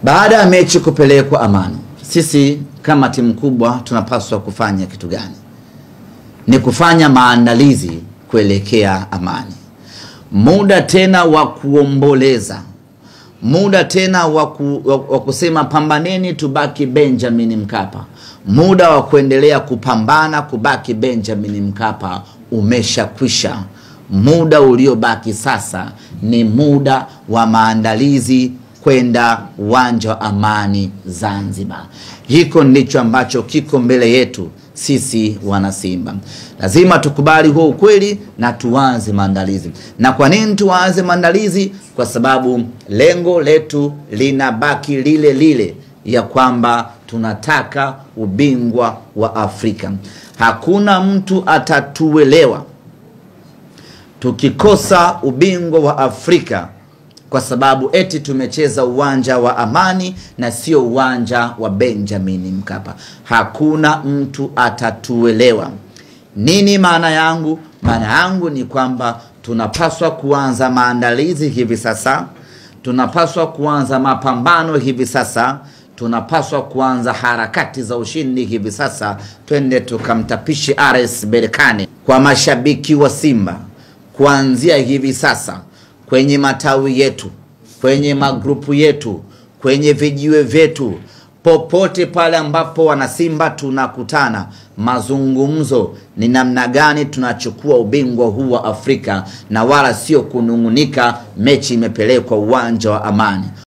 Baada ya mechi kupelekwa Amani, sisi kama timu kubwa tunapaswa kufanya kitu gani? Ni kufanya maandalizi kuelekea Amani. Muda tena wa kuomboleza, muda tena wa kusema pambaneni tubaki Benjamin Mkapa, muda wa kuendelea kupambana kubaki Benjamin Mkapa umeshakwisha. Muda uliobaki sasa ni muda wa maandalizi kwenda uwanja wa Amani Zanzibar. Hiko ndicho ambacho kiko mbele yetu sisi wana Simba. Lazima tukubali huo ukweli na tuanze maandalizi. Na kwa nini tuanze maandalizi? Kwa sababu lengo letu linabaki lile lile, ya kwamba tunataka ubingwa wa Afrika. Hakuna mtu atatuelewa tukikosa ubingwa wa Afrika kwa sababu eti tumecheza uwanja wa Amani na sio uwanja wa Benjamin Mkapa. Hakuna mtu atatuelewa. Nini maana yangu? Maana yangu ni kwamba tunapaswa kuanza maandalizi hivi sasa. Tunapaswa kuanza mapambano hivi sasa. Tunapaswa kuanza harakati za ushindi hivi sasa. Twende tukamtapishe RS Berkane. Kwa mashabiki wa Simba, kuanzia hivi sasa, kwenye matawi yetu, kwenye magrupu yetu, kwenye vijiwe vyetu, popote pale ambapo wana Simba tunakutana, mazungumzo ni namna gani tunachukua ubingwa huu wa Afrika, na wala sio kunungunika mechi imepelekwa uwanja wa Amani.